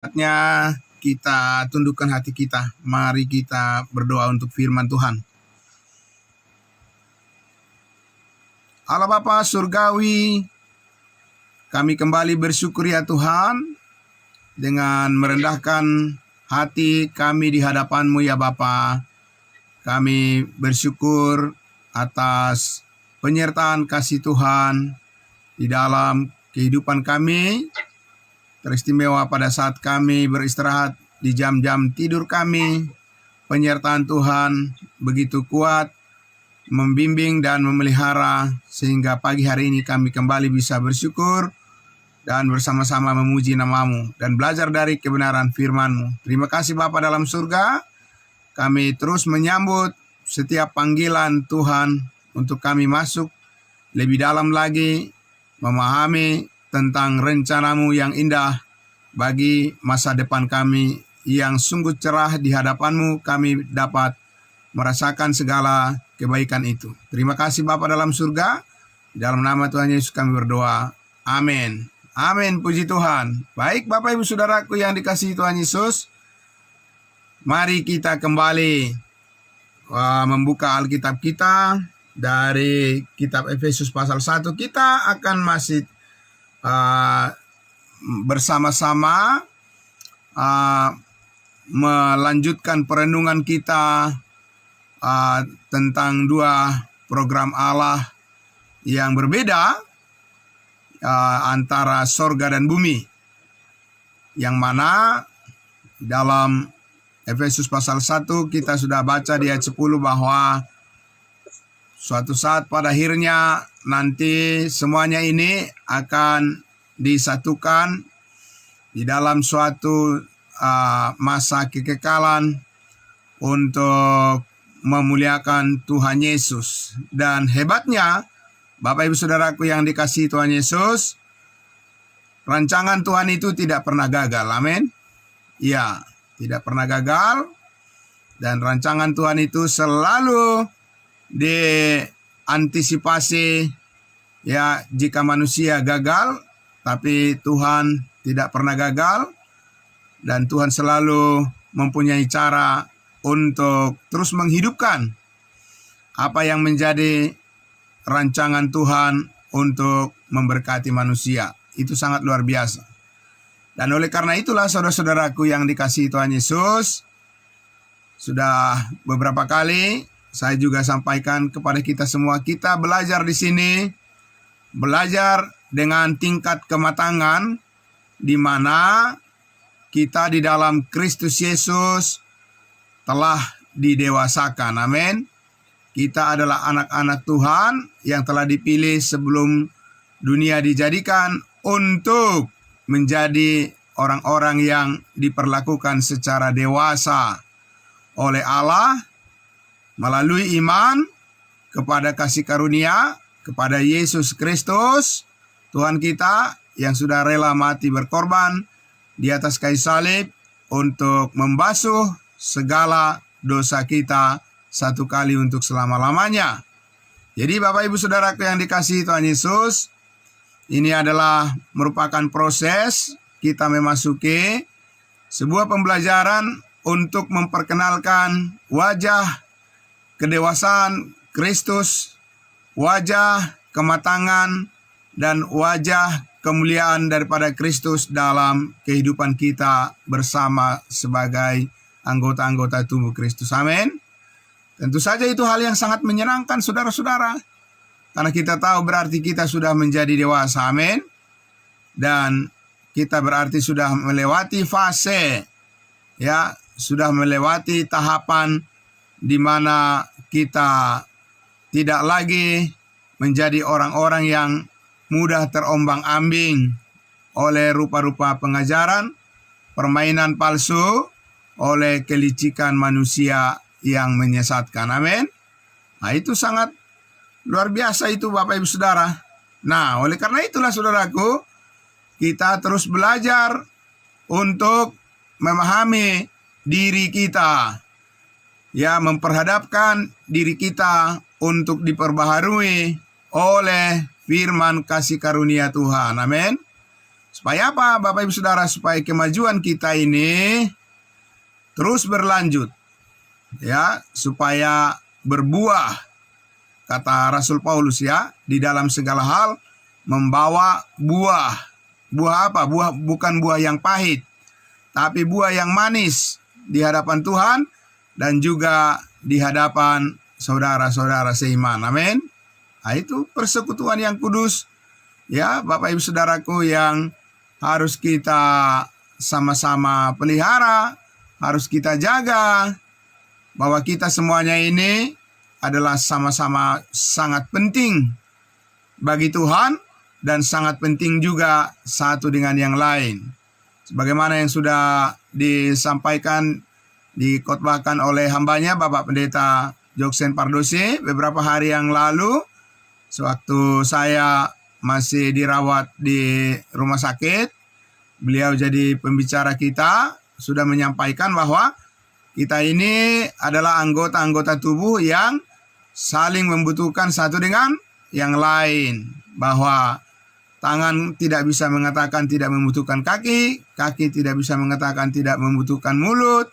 Saatnya kita tundukkan hati kita. Mari kita berdoa untuk firman Tuhan. Allah Bapa Surgawi, kami kembali bersyukur ya Tuhan, dengan merendahkan hati kami di hadapan-Mu ya Bapa. Kami bersyukur atas penyertaan kasih Tuhan di dalam kehidupan kami, teristimewa pada saat kami beristirahat di jam-jam tidur kami. Penyertaan Tuhan begitu kuat, membimbing dan memelihara, sehingga pagi hari ini kami kembali bisa bersyukur dan bersama-sama memuji nama-Mu dan belajar dari kebenaran firman-Mu. Terima kasih Bapa dalam surga. Kami terus menyambut setiap panggilan Tuhan untuk kami masuk lebih dalam lagi, memahami tentang rencana-Mu yang indah bagi masa depan kami yang sungguh cerah. Di hadapan-Mu kami dapat merasakan segala kebaikan itu. Terima kasih Bapa dalam surga. Dalam nama Tuhan Yesus kami berdoa. Amin. Amin, puji Tuhan. Baik Bapak Ibu Saudaraku yang dikasihi Tuhan Yesus, mari kita kembali membuka Alkitab kita dari kitab Efesus pasal 1. Kita akan masih bersama-sama melanjutkan perenungan kita tentang dua program Allah yang berbeda antara sorga dan bumi, yang mana dalam Efesus pasal 1 kita sudah baca di ayat 10 bahwa suatu saat pada akhirnya nanti semuanya ini akan disatukan di dalam suatu masa kekekalan untuk memuliakan Tuhan Yesus. Dan hebatnya Bapak Ibu Saudaraku yang dikasihi Tuhan Yesus, rancangan Tuhan itu tidak pernah gagal. Amin. Ya, tidak pernah gagal. Dan rancangan Tuhan itu selalu diantisipasi. Ya, jika manusia gagal, tapi Tuhan tidak pernah gagal. Dan Tuhan selalu mempunyai cara untuk terus menghidupkan apa yang menjadi rancangan Tuhan untuk memberkati manusia. Itu sangat luar biasa. Dan oleh karena itulah saudara-saudaraku yang dikasihi Tuhan Yesus, sudah beberapa kali saya juga sampaikan kepada kita semua, kita belajar di sini, belajar dengan tingkat kematangan di mana kita di dalam Kristus Yesus telah didewasakan. Amin. Kita adalah anak-anak Tuhan yang telah dipilih sebelum dunia dijadikan untuk menjadi orang-orang yang diperlakukan secara dewasa oleh Allah melalui iman kepada kasih karunia kepada Yesus Kristus Tuhan kita, yang sudah rela mati berkorban di atas kayu salib untuk membasuh segala dosa kita satu kali untuk selama-lamanya. Jadi Bapak Ibu Saudaraku yang dikasihi Tuhan Yesus, ini adalah merupakan proses kita memasuki sebuah pembelajaran untuk memperkenalkan wajah kedewasaan Kristus, wajah kematangan, dan wajah kemuliaan daripada Kristus dalam kehidupan kita bersama sebagai anggota-anggota tubuh Kristus. Amin. Tentu saja itu hal yang sangat menyenangkan saudara-saudara, karena kita tahu berarti kita sudah menjadi dewasa. Amin. Dan kita berarti sudah melewati fase, ya, sudah melewati tahapan di mana kita tidak lagi menjadi orang-orang yang mudah terombang-ambing oleh rupa-rupa pengajaran, permainan palsu, oleh kelicikan manusia yang menyesatkan. Amin. Nah, itu sangat luar biasa itu Bapak Ibu Saudara. Nah, oleh karena itulah saudaraku, kita terus belajar untuk memahami diri kita, ya, memperhadapkan diri kita untuk diperbaharui oleh firman kasih karunia Tuhan. Amin. Supaya apa, Bapak Ibu Saudara? Supaya kemajuan kita ini terus berlanjut, ya, supaya berbuah. Kata Rasul Paulus, ya, di dalam segala hal membawa buah. Buah apa? Buah bukan buah yang pahit, tapi buah yang manis di hadapan Tuhan dan juga di hadapan saudara-saudara seiman. Amin. Nah, itu persekutuan yang kudus, ya, Bapak Ibu Saudaraku, yang harus kita sama-sama pelihara, harus kita jaga, bahwa kita semuanya ini adalah sama-sama sangat penting bagi Tuhan dan sangat penting juga satu dengan yang lain. Sebagaimana yang sudah disampaikan, dikhotbahkan oleh hambanya Bapak Pendeta Joksen Pardosi beberapa hari yang lalu, sewaktu saya masih dirawat di rumah sakit, beliau jadi pembicara kita, sudah menyampaikan bahwa kita ini adalah anggota-anggota tubuh yang saling membutuhkan satu dengan yang lain. Bahwa tangan tidak bisa mengatakan tidak membutuhkan kaki, kaki tidak bisa mengatakan tidak membutuhkan mulut,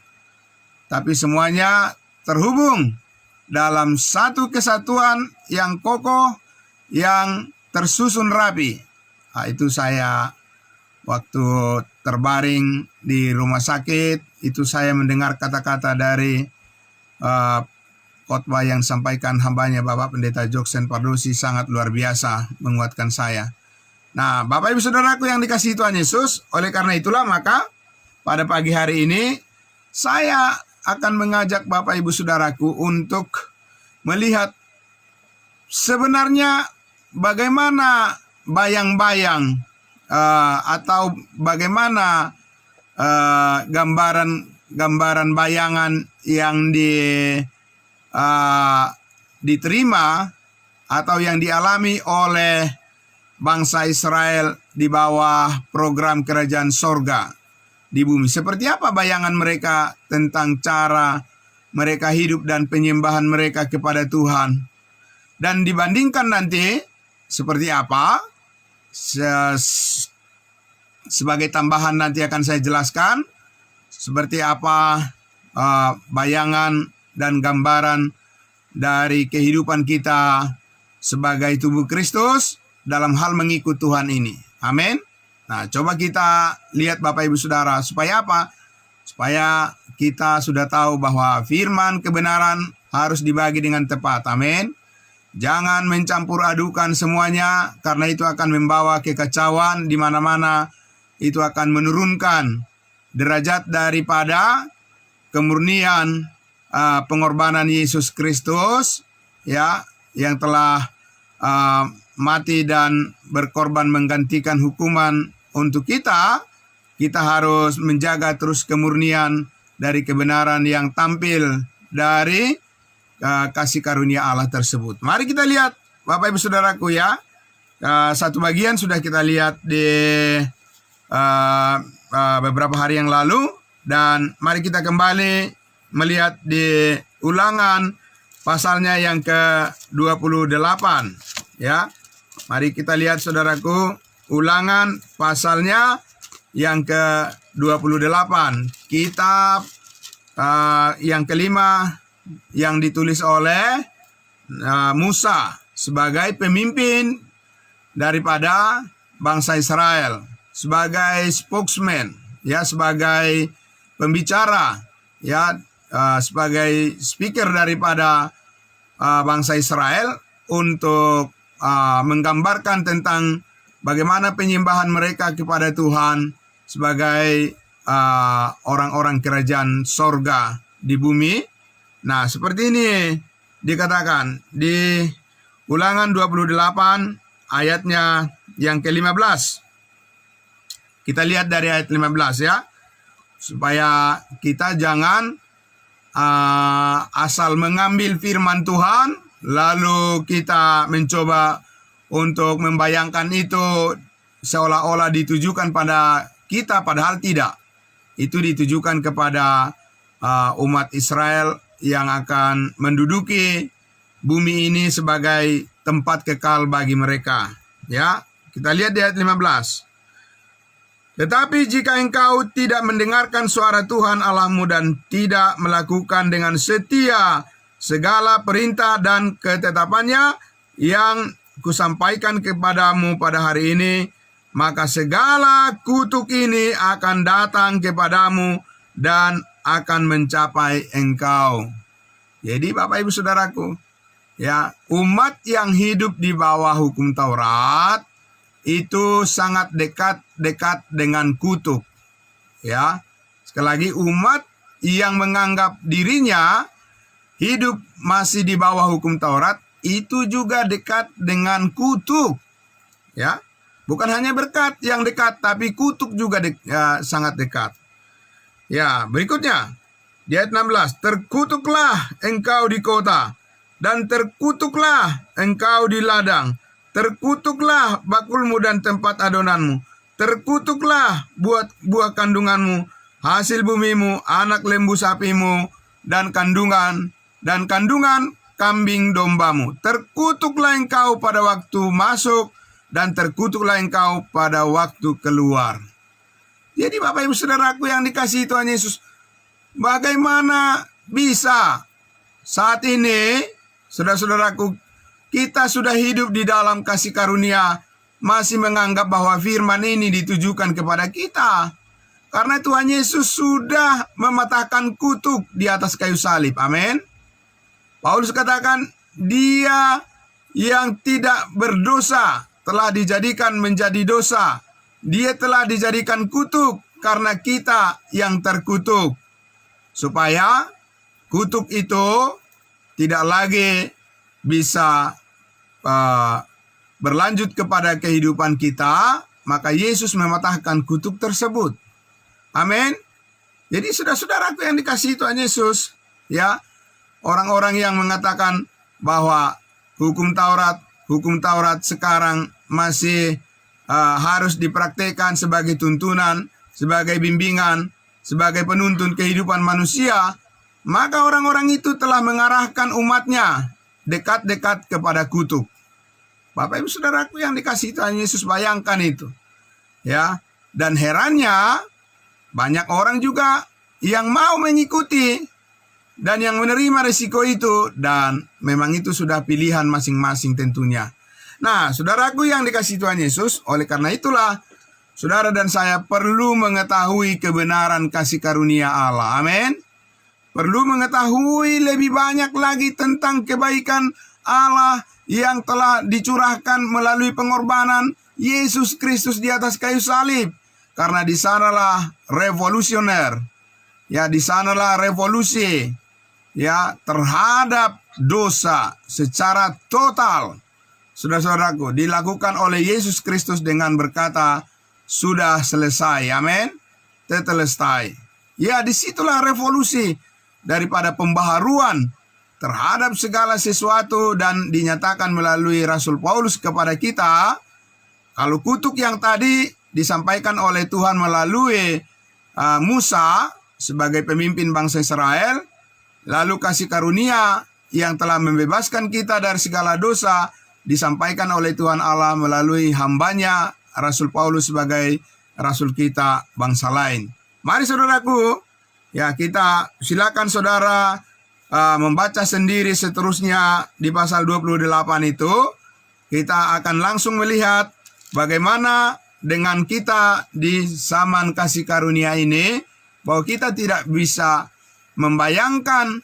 tapi semuanya terhubung dalam satu kesatuan yang kokoh, yang tersusun rapi. Nah, itu saya waktu terbaring di rumah sakit, itu saya mendengar kata-kata dari khotbah yang disampaikan hambanya Bapak Pendeta Joksen Pardosi, sangat luar biasa menguatkan saya. Nah, Bapak Ibu Saudaraku yang dikasihi Tuhan Yesus, oleh karena itulah maka pada pagi hari ini saya akan mengajak Bapak Ibu Saudaraku untuk melihat sebenarnya bagaimana bayang-bayang atau bagaimana gambaran bayangan yang diterima atau yang dialami oleh bangsa Israel di bawah program kerajaan sorga di bumi. Seperti apa bayangan mereka tentang cara mereka hidup dan penyembahan mereka kepada Tuhan. Dan dibandingkan nanti seperti apa, sebagai tambahan nanti akan saya jelaskan seperti apa bayangan dan gambaran dari kehidupan kita sebagai tubuh Kristus dalam hal mengikut Tuhan ini. Amin. Nah, coba kita lihat Bapak Ibu Saudara, supaya apa? Supaya kita sudah tahu bahwa firman kebenaran harus dibagi dengan tepat. Amin. Jangan mencampur adukan semuanya, karena itu akan membawa kekacauan di mana-mana. Itu akan menurunkan derajat daripada kemurnian pengorbanan Yesus Kristus, ya, yang telah mati dan berkorban menggantikan hukuman untuk kita. Kita harus menjaga terus kemurnian dari kebenaran yang tampil dari kasih karunia Allah tersebut. Mari kita lihat Bapak Ibu Saudaraku, ya. Satu bagian sudah kita lihat di beberapa hari yang lalu, dan mari kita kembali melihat di Ulangan pasalnya yang ke-28, ya. Mari kita lihat Saudaraku, Ulangan pasalnya yang ke-28, kitab yang kelima yang ditulis oleh Musa sebagai pemimpin daripada bangsa Israel, sebagai spokesman, ya, sebagai pembicara, ya, sebagai speaker daripada bangsa Israel untuk menggambarkan tentang bagaimana penyembahan mereka kepada Tuhan sebagai orang-orang kerajaan sorga di bumi. Nah, seperti ini dikatakan di Ulangan 28 ayatnya yang ke-15. Kita lihat dari ayat 15, ya. Supaya kita jangan asal mengambil firman Tuhan lalu kita mencoba untuk membayangkan itu seolah-olah ditujukan pada kita, padahal tidak. Itu ditujukan kepada umat Israel yang akan menduduki bumi ini sebagai tempat kekal bagi mereka. Ya, kita lihat di ayat 15. Tetapi jika engkau tidak mendengarkan suara Tuhan Allahmu dan tidak melakukan dengan setia segala perintah dan ketetapannya yang kusampaikan kepadamu pada hari ini, maka segala kutuk ini akan datang kepadamu dan akan mencapai engkau. Jadi Bapak Ibu Saudaraku, ya, umat yang hidup di bawah hukum Taurat itu sangat dekat dengan kutuk. Ya, sekali lagi, umat yang menganggap dirinya hidup masih di bawah hukum Taurat itu juga dekat dengan kutuk. Ya, bukan hanya berkat yang dekat, tapi kutuk juga sangat dekat. Ya, berikutnya di ayat 16, terkutuklah engkau di kota dan terkutuklah engkau di ladang. Terkutuklah bakulmu dan tempat adonanmu. Terkutuklah buah kandunganmu, hasil bumimu, anak lembu sapimu, dan kandungan kambing dombamu. Terkutuklah engkau pada waktu masuk, dan terkutuklah engkau pada waktu keluar. Jadi Bapak Ibu Saudaraku yang dikasihi Tuhan Yesus, bagaimana bisa saat ini, saudara-saudaraku, kita sudah hidup di dalam kasih karunia, masih menganggap bahwa firman ini ditujukan kepada kita. Karena Tuhan Yesus sudah mematahkan kutuk di atas kayu salib. Amin. Paulus katakan, dia yang tidak berdosa telah dijadikan menjadi dosa. Dia telah dijadikan kutuk karena kita yang terkutuk. Supaya kutuk itu tidak lagi bisa berlanjut kepada kehidupan kita, maka Yesus mematahkan kutuk tersebut. Amin. Jadi saudara-saudaraku yang dikasihi Tuhan Yesus, ya, orang-orang yang mengatakan bahwa hukum Taurat sekarang masih harus dipraktekkan sebagai tuntunan, sebagai bimbingan, sebagai penuntun kehidupan manusia, maka orang-orang itu telah mengarahkan umatnya dekat-dekat kepada kutuk. Bapak Ibu Saudaraku yang dikasihi Tuhan Yesus, bayangkan itu. Ya, dan herannya banyak orang juga yang mau mengikuti dan yang menerima risiko itu, dan memang itu sudah pilihan masing-masing tentunya. Nah, saudaraku yang dikasihi Tuhan Yesus, oleh karena itulah saudara dan saya perlu mengetahui kebenaran kasih karunia Allah. Amin. Perlu mengetahui lebih banyak lagi tentang kebaikan Allah yang telah dicurahkan melalui pengorbanan Yesus Kristus di atas kayu salib. Karena di sanalah revolusioner, ya, di sanalah revolusi, ya, terhadap dosa secara total, saudara-saudaraku, dilakukan oleh Yesus Kristus dengan berkata, sudah selesai. Amin. Tetelestai. Ya, disitulah revolusi daripada pembaharuan terhadap segala sesuatu, dan dinyatakan melalui Rasul Paulus kepada kita. Kalau kutuk yang tadi disampaikan oleh Tuhan melalui Musa sebagai pemimpin bangsa Israel, lalu kasih karunia yang telah membebaskan kita dari segala dosa disampaikan oleh Tuhan Allah melalui hambanya Rasul Paulus sebagai rasul kita bangsa lain. Mari saudaraku, ya, kita silakan saudara membaca sendiri seterusnya di pasal 28 itu. Kita akan langsung melihat bagaimana dengan kita di zaman kasih karunia ini, bahwa kita tidak bisa membayangkan,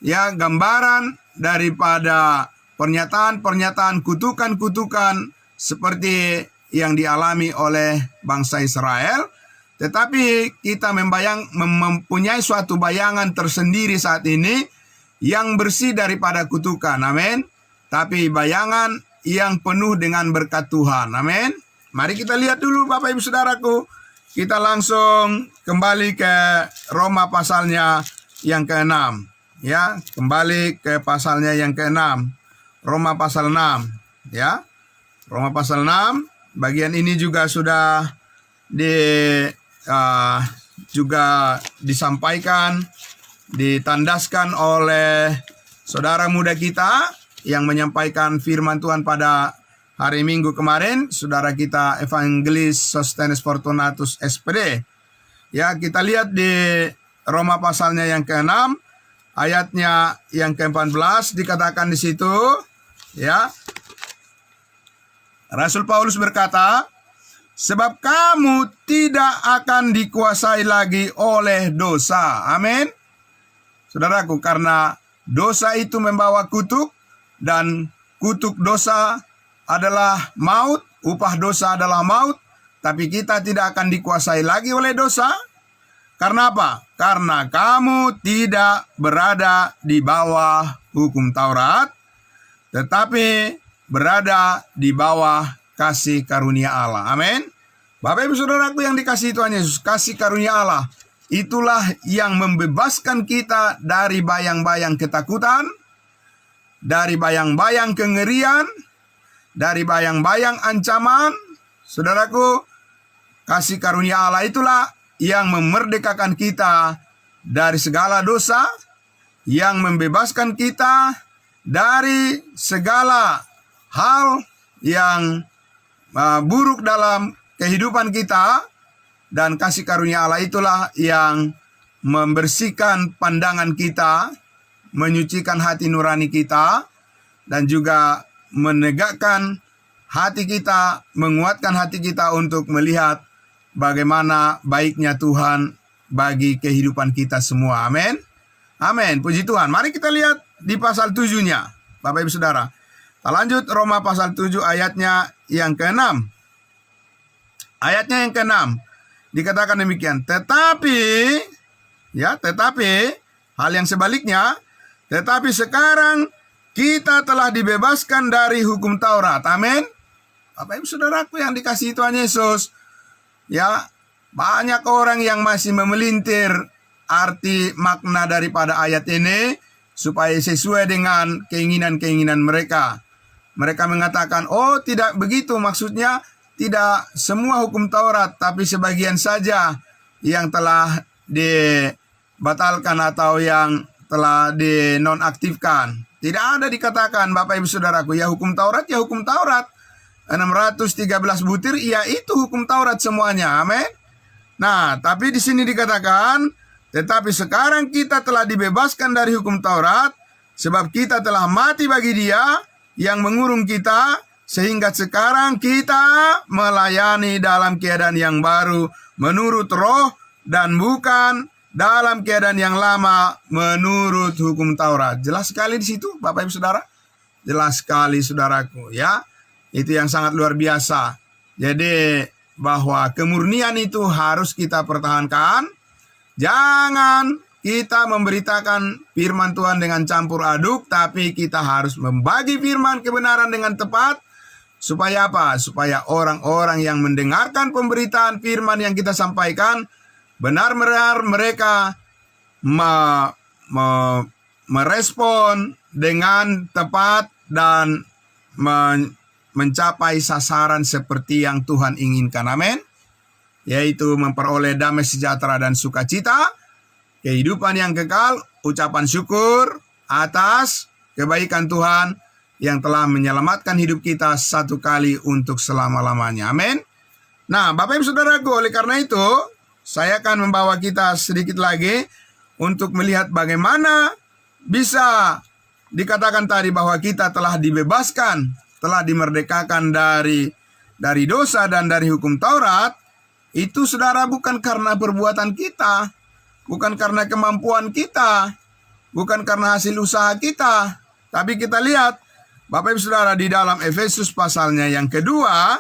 ya, gambaran daripada pernyataan-pernyataan kutukan-kutukan seperti yang dialami oleh bangsa Israel. Tetapi kita mempunyai suatu bayangan tersendiri saat ini yang bersih daripada kutukan. Amin. Tapi bayangan yang penuh dengan berkat Tuhan. Amin. Mari kita lihat dulu Bapak Ibu Saudaraku. Kita langsung kembali ke Roma pasalnya yang ke-6. Ya, kembali ke pasalnya yang ke-6. Roma pasal 6. Ya, Roma pasal 6. Bagian ini juga sudah juga disampaikan, ditandaskan oleh saudara muda kita yang menyampaikan firman Tuhan pada hari Minggu kemarin, saudara kita Evangelis Sostenes Fortunatus SPD. Ya, kita lihat di Roma pasalnya yang ke-6, ayatnya yang ke-14 dikatakan di situ, ya. Rasul Paulus berkata, sebab kamu tidak akan dikuasai lagi oleh dosa. Amin. Saudaraku, karena dosa itu membawa kutuk, dan kutuk dosa adalah maut, upah dosa adalah maut, tapi kita tidak akan dikuasai lagi oleh dosa. Karena apa? Karena kamu tidak berada di bawah hukum Taurat, tetapi berada di bawah kasih karunia Allah. Amin. Bapak Ibu Saudaraku yang dikasihi Tuhan Yesus, kasih karunia Allah itulah yang membebaskan kita dari bayang-bayang ketakutan, dari bayang-bayang kengerian, dari bayang-bayang ancaman. Saudaraku, kasih karunia Allah itulah yang memerdekakan kita dari segala dosa, yang membebaskan kita dari segala hal yang buruk dalam kehidupan kita. Dan kasih karunia Allah itulah yang membersihkan pandangan kita, menyucikan hati nurani kita, dan juga menegakkan hati kita, menguatkan hati kita untuk melihat bagaimana baiknya Tuhan bagi kehidupan kita semua. Amin. Amin. Puji Tuhan. Mari kita lihat di pasal 7-nya, Bapak Ibu Saudara. Kita lanjut Roma pasal 7 ayatnya yang ke-6. Ayatnya yang ke-6. Dikatakan demikian, tetapi hal yang sebaliknya, tetapi sekarang kita telah dibebaskan dari hukum Taurat. Amin. Bapak Ibu Saudaraku yang dikasihi Tuhan Yesus, ya, banyak orang yang masih memelintir arti makna daripada ayat ini supaya sesuai dengan keinginan-keinginan mereka. Mereka mengatakan, oh tidak begitu, maksudnya tidak semua hukum Taurat, tapi sebagian saja yang telah dibatalkan atau yang telah dinonaktifkan. Tidak ada dikatakan, Bapak Ibu Saudaraku, ya hukum Taurat, ya hukum Taurat. 613 butir, ya itu hukum Taurat semuanya. Amin. Nah, tapi di sini dikatakan, tetapi sekarang kita telah dibebaskan dari hukum Taurat, sebab kita telah mati bagi Dia yang mengurung kita, sehingga sekarang kita melayani dalam keadaan yang baru menurut roh dan bukan dalam keadaan yang lama menurut hukum Taurat. Jelas sekali di situ, Bapak Ibu Saudara. Jelas sekali, saudaraku, ya. Itu yang sangat luar biasa. Jadi bahwa kemurnian itu harus kita pertahankan. Jangan kita memberitakan firman Tuhan dengan campur aduk, tapi kita harus membagi firman kebenaran dengan tepat. Supaya apa? Supaya orang-orang yang mendengarkan pemberitaan firman yang kita sampaikan, benar-benar mereka merespon dengan tepat dan mencapai sasaran seperti yang Tuhan inginkan. Amin. Yaitu memperoleh damai sejahtera dan sukacita, kehidupan yang kekal, ucapan syukur atas kebaikan Tuhan yang telah menyelamatkan hidup kita satu kali untuk selama-lamanya. Amin. Nah, Bapak Ibu Saudaraku, oleh karena itu, saya akan membawa kita sedikit lagi untuk melihat bagaimana bisa dikatakan tadi bahwa kita telah dibebaskan, telah dimerdekakan dari dosa dan dari hukum Taurat. Itu, saudara, bukan karena perbuatan kita, bukan karena kemampuan kita, bukan karena hasil usaha kita. Tapi kita lihat, Bapak Ibu Saudara, di dalam Efesus pasalnya yang kedua,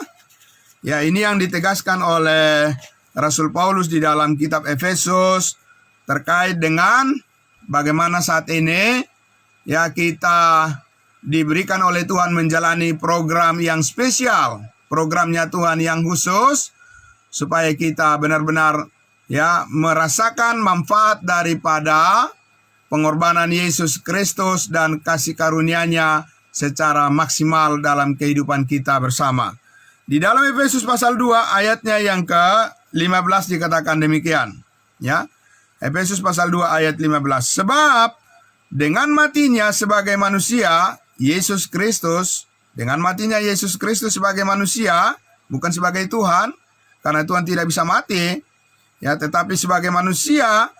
ya ini yang ditegaskan oleh Rasul Paulus di dalam kitab Efesus terkait dengan bagaimana saat ini ya kita diberikan oleh Tuhan menjalani program yang spesial, programnya Tuhan yang khusus, supaya kita benar-benar ya merasakan manfaat daripada pengorbanan Yesus Kristus dan kasih karunia-Nya secara maksimal dalam kehidupan kita bersama. Di dalam Efesus pasal 2 ayatnya yang ke-15 dikatakan demikian. Ya, Efesus pasal 2 ayat 15. Sebab dengan matinya sebagai manusia, Yesus Kristus Dengan matinya Yesus Kristus sebagai manusia, bukan sebagai Tuhan, karena Tuhan tidak bisa mati, ya, tetapi sebagai manusia,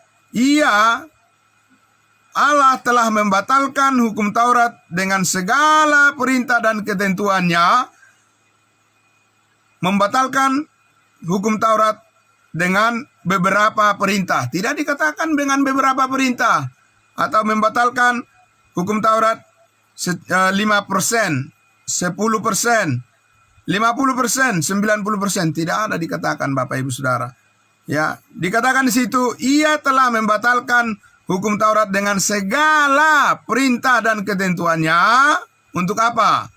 Allah telah membatalkan hukum Taurat dengan segala perintah dan ketentuannya, membatalkan hukum Taurat dengan beberapa perintah. Tidak dikatakan dengan beberapa perintah, atau membatalkan hukum Taurat 5%, 10%, 50%, 90%, tidak ada dikatakan, Bapak Ibu Saudara. Ya, dikatakan di situ, ia telah membatalkan hukum Taurat dengan segala perintah dan ketentuannya. Untuk apa?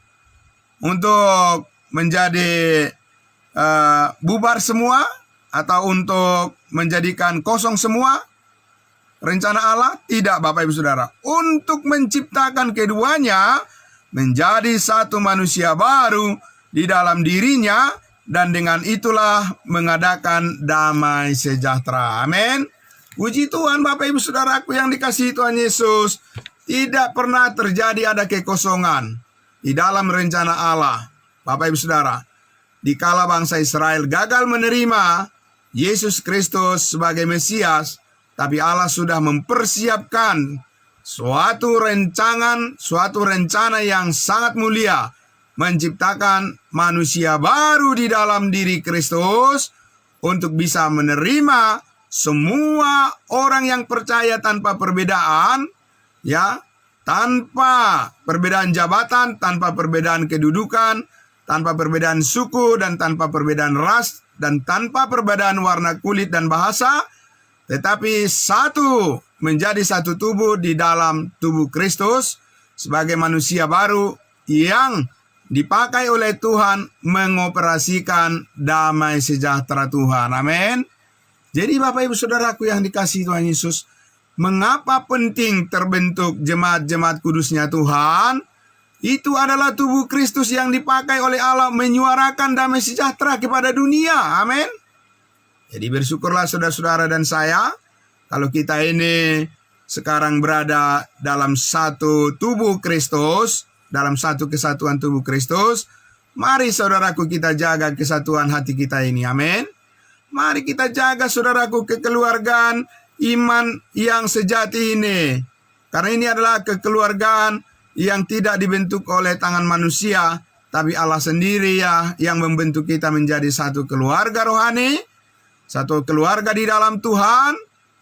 Untuk menjadi bubar semua, atau untuk menjadikan kosong semua rencana Allah? Tidak, Bapak Ibu Saudara. Untuk menciptakan keduanya menjadi satu manusia baru di dalam dirinya, dan dengan itulah mengadakan damai sejahtera. Amin. Puji Tuhan, Bapak Ibu Saudaraku yang dikasihi Tuhan Yesus. Tidak pernah terjadi ada kekosongan di dalam rencana Allah. Bapak Ibu Saudara, dikala bangsa Israel gagal menerima Yesus Kristus sebagai Mesias, tapi Allah sudah mempersiapkan suatu rencana yang sangat mulia, menciptakan manusia baru di dalam diri Kristus untuk bisa menerima semua orang yang percaya tanpa perbedaan, ya, tanpa perbedaan jabatan, tanpa perbedaan kedudukan, tanpa perbedaan suku, dan tanpa perbedaan ras, dan tanpa perbedaan warna kulit dan bahasa, tetapi satu, menjadi satu tubuh di dalam tubuh Kristus sebagai manusia baru yang dipakai oleh Tuhan mengoperasikan damai sejahtera Tuhan. Amin. Jadi Bapak Ibu Saudaraku yang dikasihi Tuhan Yesus, mengapa penting terbentuk jemaat-jemaat kudusnya Tuhan? Itu adalah tubuh Kristus yang dipakai oleh Allah menyuarakan damai sejahtera kepada dunia. Amin. Jadi bersyukurlah saudara-saudara dan saya, kalau kita ini sekarang berada dalam satu tubuh Kristus, dalam satu kesatuan tubuh Kristus. Mari saudaraku kita jaga kesatuan hati kita ini. Amin. Mari kita jaga saudaraku kekeluargaan iman yang sejati ini. Karena ini adalah kekeluargaan yang tidak dibentuk oleh tangan manusia, tapi Allah sendiri ya yang membentuk kita menjadi satu keluarga rohani, satu keluarga di dalam Tuhan.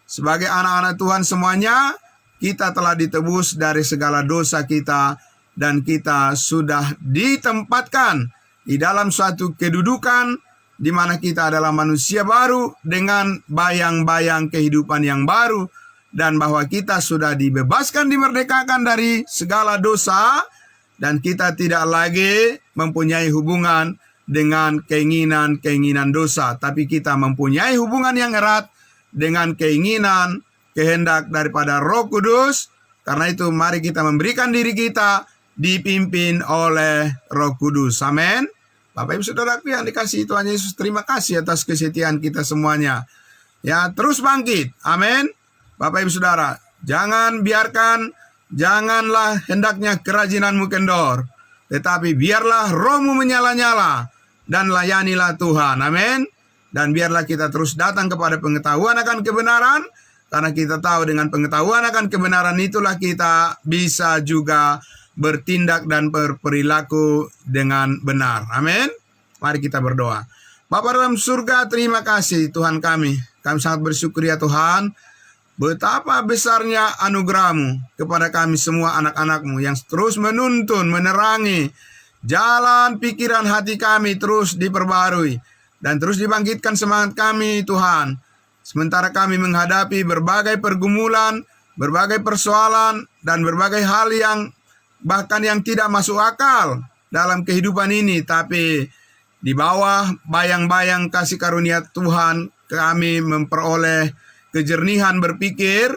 Sebagai anak-anak Tuhan semuanya, kita telah ditebus dari segala dosa kita, dan kita sudah ditempatkan di dalam suatu kedudukan di mana kita adalah manusia baru dengan bayang-bayang kehidupan yang baru, dan bahwa kita sudah dibebaskan, dimerdekakan dari segala dosa, dan kita tidak lagi mempunyai hubungan dengan keinginan-keinginan dosa, tapi kita mempunyai hubungan yang erat dengan keinginan, kehendak daripada Roh Kudus. Karena itu mari kita memberikan diri kita dipimpin oleh Roh Kudus. Amin. Bapak Ibu Saudaraku yang dikasihi Tuhan Yesus, terima kasih atas kesetiaan kita semuanya. Ya, terus bangkit. Amin. Bapak Ibu Saudara, janganlah hendaknya kerajinanmu kendor, tetapi biarlah rohmu menyala-nyala dan layanilah Tuhan. Amin. Dan biarlah kita terus datang kepada pengetahuan akan kebenaran, karena kita tahu dengan pengetahuan akan kebenaran itulah kita bisa juga bertindak dan berperilaku dengan benar. Amin. Mari kita berdoa. Bapa dalam surga, terima kasih Tuhan kami. Kami sangat bersyukur ya Tuhan, betapa besarnya anugerah-Mu kepada kami semua anak-anak-Mu yang terus menuntun, menerangi jalan pikiran hati kami, terus diperbarui dan terus dibangkitkan semangat kami Tuhan. Sementara kami menghadapi berbagai pergumulan, berbagai persoalan, dan berbagai hal yang bahkan yang tidak masuk akal dalam kehidupan ini, tapi di bawah bayang-bayang kasih karunia Tuhan, kami memperoleh kejernihan berpikir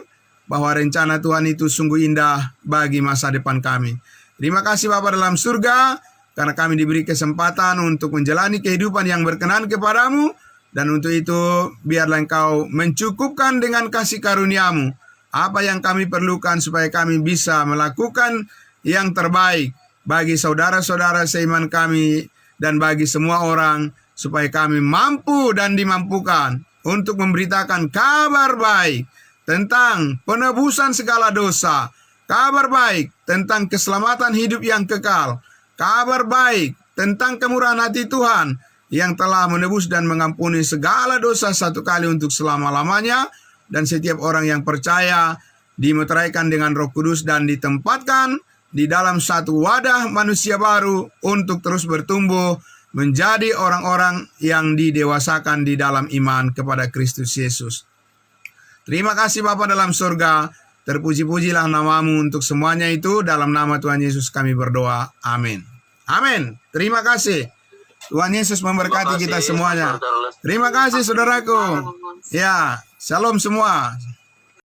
bahwa rencana Tuhan itu sungguh indah bagi masa depan kami. Terima kasih Bapa dalam surga, karena kami diberi kesempatan untuk menjalani kehidupan yang berkenan kepadamu, dan untuk itu biarlah Engkau mencukupkan dengan kasih karunia-Mu apa yang kami perlukan supaya kami bisa melakukan yang terbaik bagi saudara-saudara seiman kami dan bagi semua orang, supaya kami mampu dan dimampukan untuk memberitakan kabar baik tentang penebusan segala dosa, kabar baik tentang keselamatan hidup yang kekal, kabar baik tentang kemurahan hati Tuhan yang telah menebus dan mengampuni segala dosa satu kali untuk selama-lamanya, dan setiap orang yang percaya dimeteraikan dengan Roh Kudus dan ditempatkan di dalam satu wadah manusia baru untuk terus bertumbuh menjadi orang-orang yang didewasakan di dalam iman kepada Kristus Yesus. Terima kasih Bapa dalam surga, terpuji-pujilah namamu untuk semuanya itu, dalam nama Tuhan Yesus kami berdoa, amin. Amin. Terima kasih. Tuhan Yesus memberkati kita semuanya. Terima kasih saudaraku. Ya, shalom semua.